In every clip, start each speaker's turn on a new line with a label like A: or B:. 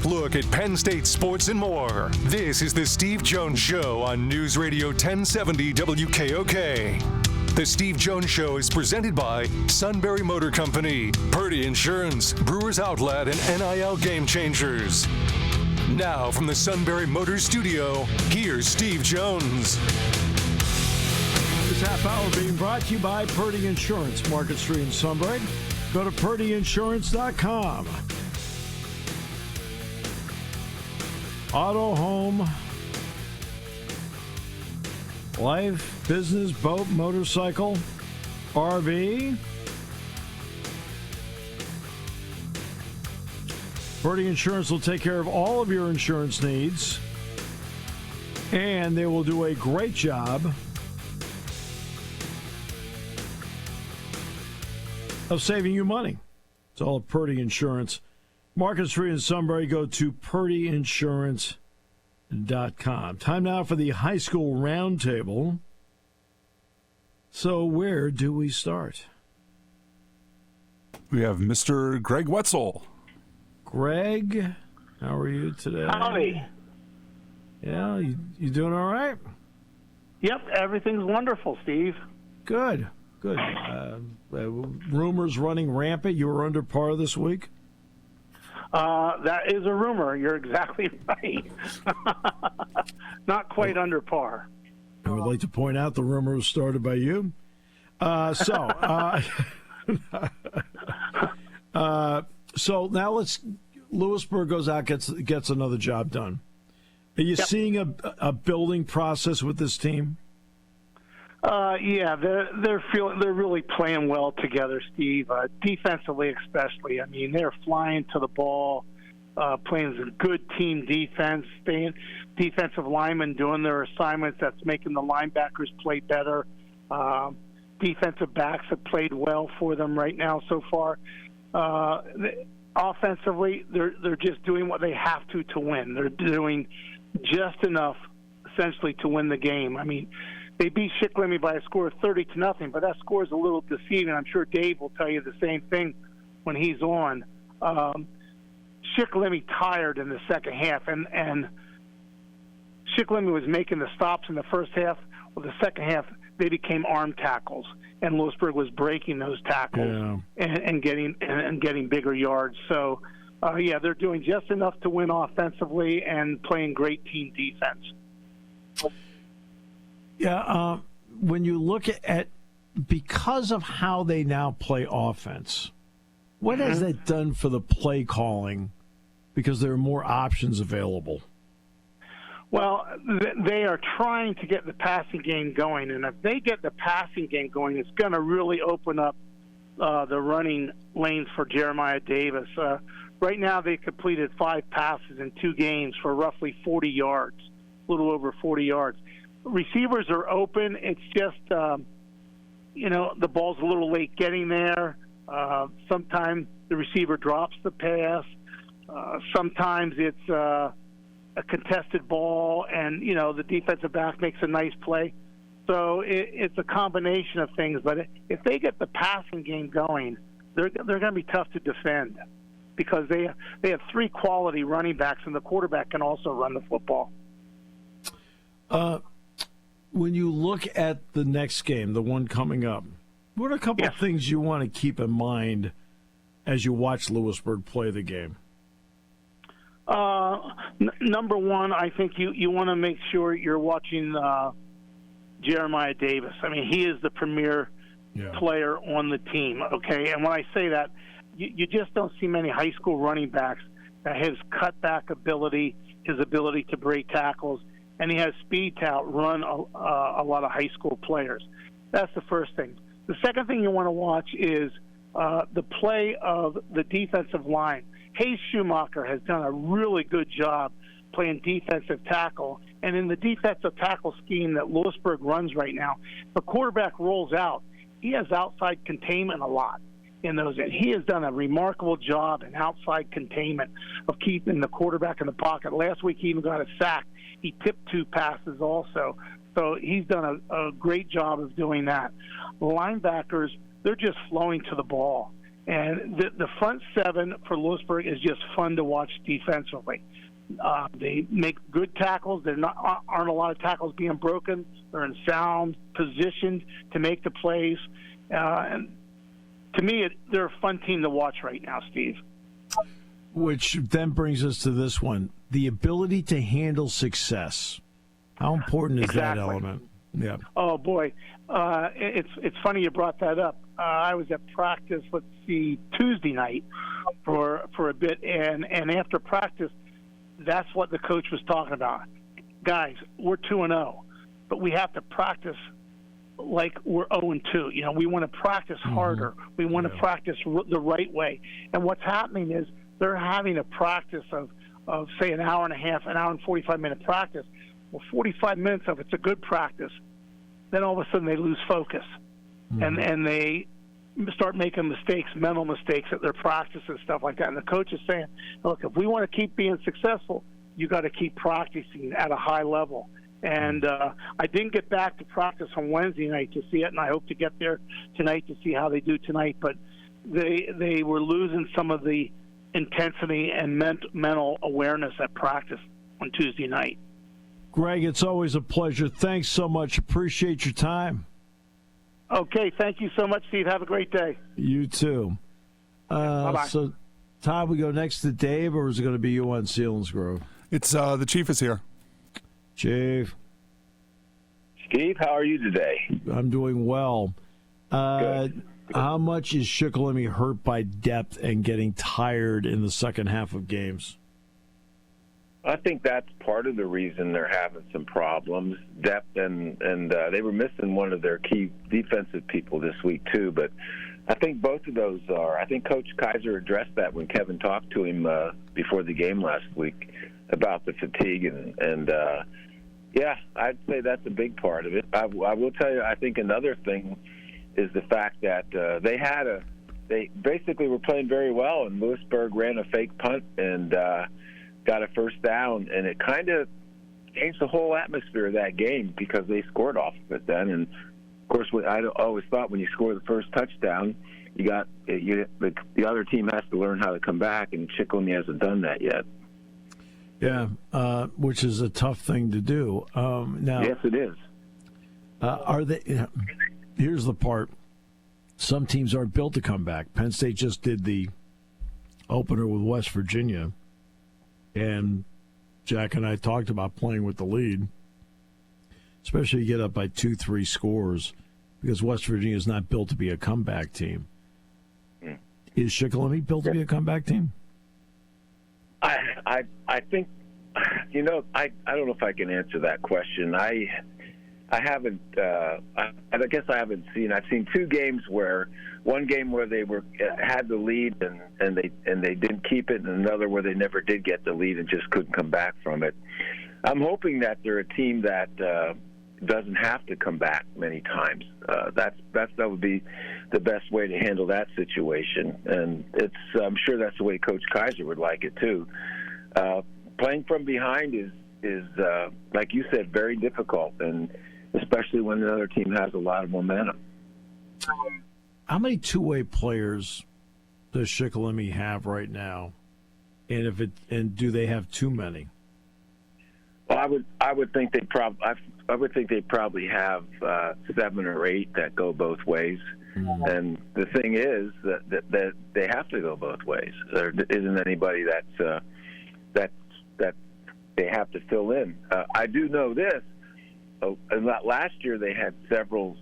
A: in-depth look at Penn State sports and more. This is the Steve Jones Show on News Radio 1070 WKOK. The Steve Jones Show is presented by Sunbury Motor Company, Purdy Insurance, Brewers Outlet, and NIL Game Changers. Now from the Sunbury Motors Studio, here's Steve Jones.
B: This half hour being brought to you by Purdy Insurance, Market Street in Sunbury. Go to purdyinsurance.com. Auto, home, life, business, boat, motorcycle, RV. Purdy Insurance will take care of all of your insurance needs, and they will do a great job of saving you money. It's all at Purdy Insurance. Market Street in Sunbury. Go to purdyinsurance.com. Time now for the high school roundtable. So where do we start?
C: We have Mr. Gregg Wetzel.
B: Gregg, how are you today?
D: Howdy.
B: Yeah, you doing all right?
D: Yep, everything's wonderful, Steve.
B: Good. Rumors running rampant. You were under par this week?
D: That is a rumor. You're exactly right. Not quite under par.
B: I would like to point out the rumor was started by you. So now Lewisburg goes out, gets another job done. Are you seeing a building process with this team?
D: Yeah, they're really playing well together, Steve. Defensively, especially. I mean, they're flying to the ball, playing some good team defense. Defensive linemen doing their assignments. That's making the linebackers play better. Defensive backs have played well for them right now so far. Offensively, they're just doing what they have to win. They're doing just enough, essentially, to win the game. I mean, they beat Shikellamy by a score of 30-0, but that score is a little deceiving. I'm sure Dave will tell you the same thing when he's on. Shikellamy tired in the second half, and Shikellamy was making the stops in the first half. Well, the second half, they became arm tackles, and Lewisburg was breaking those tackles and getting bigger yards. So, they're doing just enough to win offensively and playing great team defense.
B: Yeah, when you look at because of how they now play offense, what has that done for the play calling? Because there are more options available.
D: Well, they are trying to get the passing game going, and if they get the passing game going, it's going to really open up the running lanes for Jeremiah Davis. Right now, they completed 5 passes in 2 games for roughly 40 yards, a little over 40 yards. Receivers are open. It's just, the ball's a little late getting there. Sometimes the receiver drops the pass. Sometimes it's a contested ball, and, the defensive back makes a nice play. So it's a combination of things. But if they get the passing game going, they're going to be tough to defend because they have 3 quality running backs, and the quarterback can also run the football.
B: When you look at the next game, the one coming up, what are a couple of things you want to keep in mind as you watch Lewisburg play the game?
D: Number one, I think you want to make sure you're watching Jeremiah Davis. I mean, he is the premier player on the team, okay? And when I say that, you just don't see many high school running backs that his cutback ability, his ability to break tackles, and he has speed to outrun a lot of high school players. That's the first thing. The second thing you want to watch is the play of the defensive line. Hayes Schumacher has done a really good job playing defensive tackle, and in the defensive tackle scheme that Lewisburg runs right now, the quarterback rolls out. He has outside containment a lot in those. And he has done a remarkable job in outside containment of keeping the quarterback in the pocket. Last week he even got a sack. He tipped 2 passes also. So he's done a great job of doing that. Linebackers, they're just flowing to the ball. And the front seven for Lewisburg is just fun to watch defensively. They make good tackles. There aren't a lot of tackles being broken. They're in sound position to make the plays. And to me, they're a fun team to watch right now, Steve.
B: Which then brings us to this one: the ability to handle success. How important is that element? Yeah.
D: Oh boy, it's funny you brought that up. I was at practice, Tuesday night for a bit, and after practice, that's what the coach was talking about. Guys, we're 2-0, but we have to practice like we're 0-2. You know, we want to practice harder. We want to practice the right way. And what's happening is they're having a practice of say an hour and a half, an hour and 45-minute practice. Well, 45 minutes of it's a good practice. Then all of a sudden they lose focus, and they start making mistakes, mental mistakes at their practice and stuff like that. And the coach is saying, look, if we want to keep being successful, you got to keep practicing at a high level. And I didn't get back to practice on Wednesday night to see it, and I hope to get there tonight to see how they do tonight. But they were losing some of the intensity and mental awareness at practice on Tuesday night.
B: Gregg, it's always a pleasure. Thanks so much. Appreciate your time.
D: Okay, thank you so much, Steve. Have a great day.
B: You too.
D: Bye-bye.
B: So, Todd, we go next to Dave, or is it going to be you on Selinsgrove?
C: It's the chief is here.
B: Chief.
E: Steve, how are you today?
B: I'm doing well.
E: Good.
B: How much is Shikellamy hurt by depth and getting tired in the second half of games?
E: I think that's part of the reason they're having some problems, depth, and they were missing one of their key defensive people this week too. But I think both of those are. I think Coach Kaiser addressed that when Kevin talked to him before the game last week about the fatigue, and yeah, I'd say that's a big part of it. I will tell you, I think another thing is the fact that they basically were playing very well, and Lewisburg ran a fake punt and got a first down, and it kind of changed the whole atmosphere of that game because they scored off of it then. And of course, I always thought when you score the first touchdown, the other team has to learn how to come back, and Shikellamy hasn't done that yet.
B: Yeah, which is a tough thing to do. Now,
E: yes, it is.
B: Are they? Here's the part. Some teams aren't built to come back. Penn State just did the opener with West Virginia, and Jack and I talked about playing with the lead, especially if you get up by 2-3 scores, because West Virginia is not built to be a comeback team. Is Shikellamy built to be a comeback team?
E: I think, I don't know if I can answer that question. I haven't. I guess I haven't seen. I've seen two games one game where they had the lead and they didn't keep it, and another where they never did get the lead and just couldn't come back from it. I'm hoping that they're a team that doesn't have to come back many times. That would be the best way to handle that situation, and I'm sure that's the way Coach Kaiser would like it too. Playing from behind is like you said, very difficult, and especially when the other team has a lot of momentum.
B: How many two-way players does Shikellamy have right now, and do they have too many?
E: Well, I would think they probably have 7 or 8 that go both ways. Mm-hmm. And the thing is that they have to go both ways. There isn't anybody that they have to fill in. I do know this. Last year they had several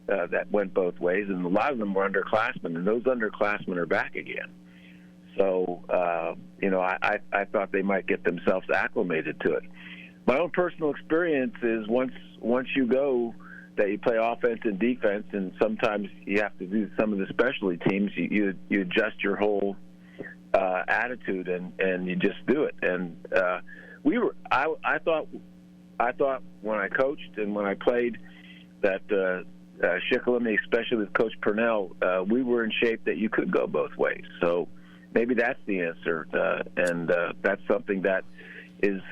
E: that went both ways, and a lot of them were underclassmen, and those underclassmen are back again. So, I thought they might get themselves acclimated to it. My own personal experience is once you go that you play offense and defense, and sometimes you have to do some of the specialty teams, you adjust your whole attitude and you just do it. And I thought when I coached and when I played that Shikellamy, especially with Coach Purnell, we were in shape that you could go both ways. So maybe that's the answer, and that's something that is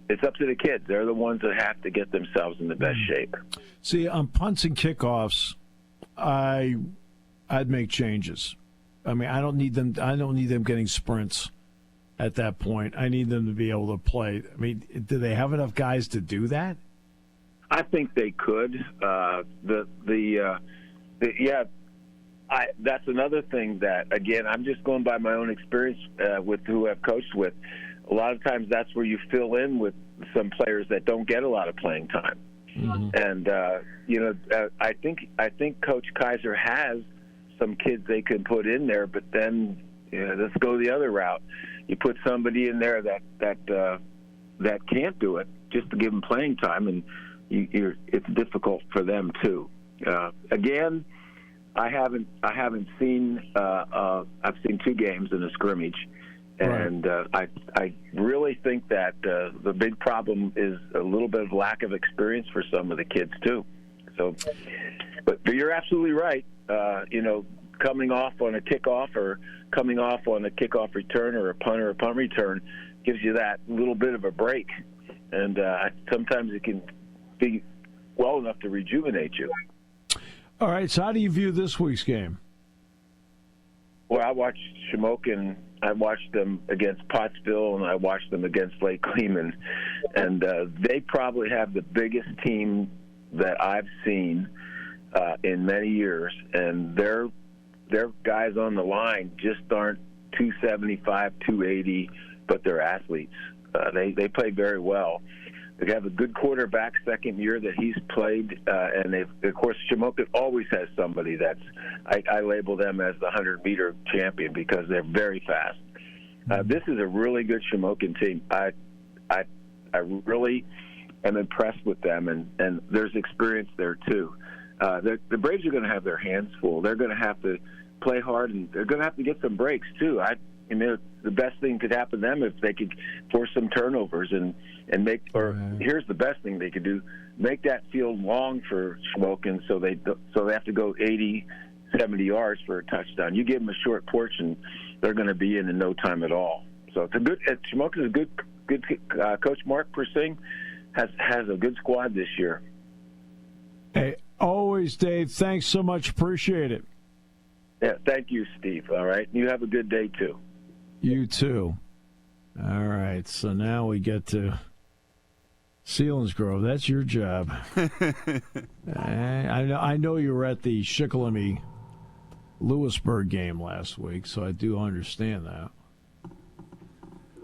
E: it's up to the kids. They're the ones that have to get themselves in the best shape.
B: See, on punts and kickoffs, I'd make changes. I mean, I don't need them getting sprints at that point. I need them to be able to play. I mean, do they have enough guys to do that?
E: I think they could. That's another thing that, again, I'm just going by my own experience with who I've coached with. A lot of times that's where you fill in with some players that don't get a lot of playing time. Mm-hmm. And, I think Coach Kaiser has some kids they can put in there, but then let's go the other route. You put somebody in there that can't do it just to give them playing time, and it's difficult for them too. Again, I haven't seen. I've seen 2 games in a scrimmage, and I really think that the big problem is a little bit of lack of experience for some of the kids too. So, but you're absolutely right. Coming off on a kickoff or coming off on a kickoff return or a punt return gives you that little bit of a break, and sometimes it can be well enough to rejuvenate you.
B: All right, so how do you view this week's game?
E: Well, I watched Shamokin. I watched them against Pottsville, and I watched them against Lake Cleveland, and they probably have the biggest team that I've seen in many years, and their guys on the line just aren't 275, 280, but they're athletes. They play very well. They have a good quarterback, second year that he's played, and of course, Shamokin always has somebody I label them as the 100-meter champion because they're very fast. This is a really good Shamokin team. I really am impressed with them, and there's experience there too. The Braves are going to have their hands full. They're going to have to play hard, and they're going to have to get some breaks too. The best thing could happen to them if they could force some turnovers and make. Or here's the best thing they could do: make that field long for Shamokin, so they have to go 80, 70 yards for a touchdown. You give them a short portion, they're going to be in no time at all. So it's a good. Shamokin is a good. Coach Mark Persing has a good squad this year.
B: Hey, always, Dave. Thanks so much. Appreciate it.
E: Yeah, thank you, Steve. All right, you have a good day too.
B: You too. All right, so now we get to Selinsgrove. That's your job. I know you were at the Shikellamy Lewisburg game last week, so I do understand that.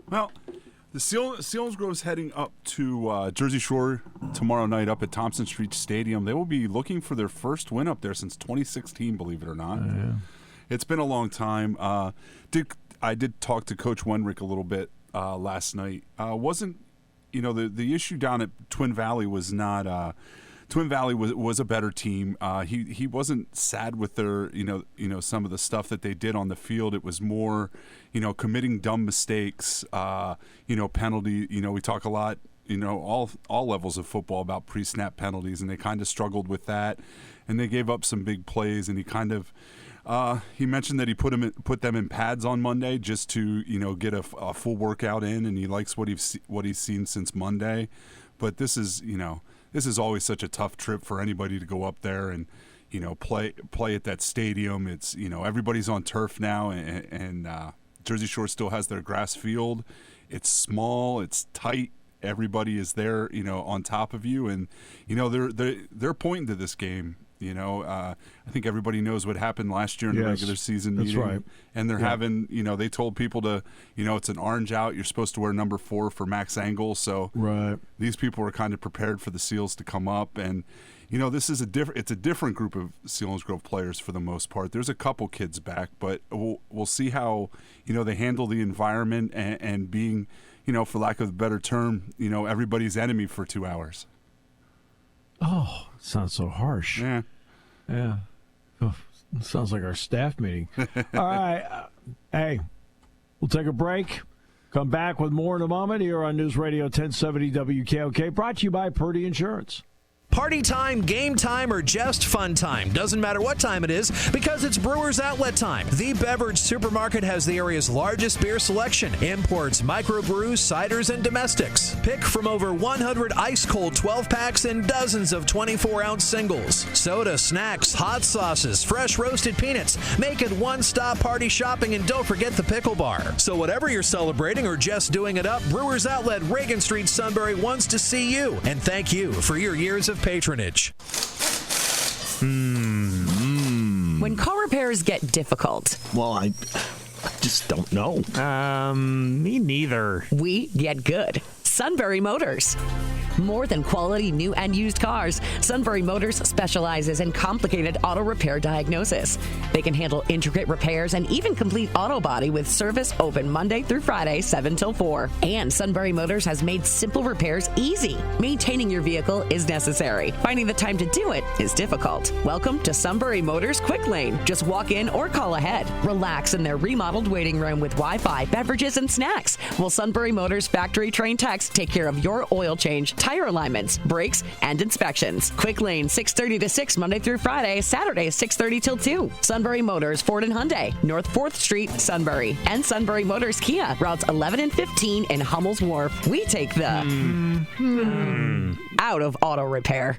C: Well, the Selinsgrove's heading up to Jersey Shore tomorrow night up at Thompson Street Stadium. They will be looking for their first win up there since 2016, believe it or not. Yeah. It's been a long time. I did talk to Coach Wenrick a little bit last night. Wasn't the issue down at Twin Valley was not. Twin Valley was a better team. He wasn't sad with their some of the stuff that they did on the field. It was more committing dumb mistakes. Penalty. We talk a lot. All levels of football about pre-snap penalties, and they kind of struggled with that, and they gave up some big plays. And he kind of. He mentioned that he put them in pads on Monday just to get a full workout in, and he likes what he's seen since Monday. But this is always such a tough trip for anybody to go up there and play at that stadium. It's everybody's on turf now, and Jersey Shore still has their grass field. It's small, it's tight. Everybody is there, on top of you, and they're pointing to this game. I think everybody knows what happened last year in the regular season meeting.
B: That's right.
C: And they're having, they told people to, it's an orange out. You're supposed to wear number 4 for max angle. So these people were kind of prepared for the Seals to come up. And, this is it's a different group of Selinsgrove players for the most part. There's a couple kids back, but we'll see how, they handle the environment and being, for lack of a better term, everybody's enemy for 2 hours.
B: Oh, it sounds so harsh.
C: Yeah.
B: Oh, it sounds like our staff meeting. All right. Hey, we'll take a break. Come back with more in a moment here on News Radio 1070 WKOK, brought to you by Purdy Insurance.
F: Party time, game time, or just fun time. Doesn't matter what time it is because it's Brewers Outlet time. The beverage supermarket has the area's largest beer selection. Imports, microbrews, ciders, and domestics. Pick from over 100 ice-cold 12-packs and dozens of 24-ounce singles. Soda, snacks, hot sauces, fresh roasted peanuts. Make it one-stop party shopping, and don't forget the pickle bar. So whatever you're celebrating or just doing it up, Brewers Outlet, Reagan Street, Sunbury wants to see you. And thank you for your years of patronage.
G: When car repairs get difficult,
H: Well, I just don't know.
I: Me neither.
G: we get good. Sunbury Motors. More than quality new and used cars, Sunbury Motors specializes in complicated auto repair diagnosis. They can handle intricate repairs and even complete auto body with service open Monday through Friday, 7 till 4. And Sunbury Motors has made simple repairs easy. Maintaining your vehicle is necessary. Finding the time to do it is difficult. Welcome to Sunbury Motors Quick Lane. Just walk in or call ahead. Relax in their remodeled waiting room with Wi-Fi, beverages, and snacks. While Sunbury Motors factory-trained techs take care of your oil change, tire alignments, brakes, and inspections. Quick Lane, 6:30 to 6, Monday through Friday, Saturday, 6:30 till 2. Sunbury Motors, Ford and Hyundai, North 4th Street, Sunbury. And Sunbury Motors Kia, routes 11 and 15 in Hummel's Wharf. We take the out of auto repair.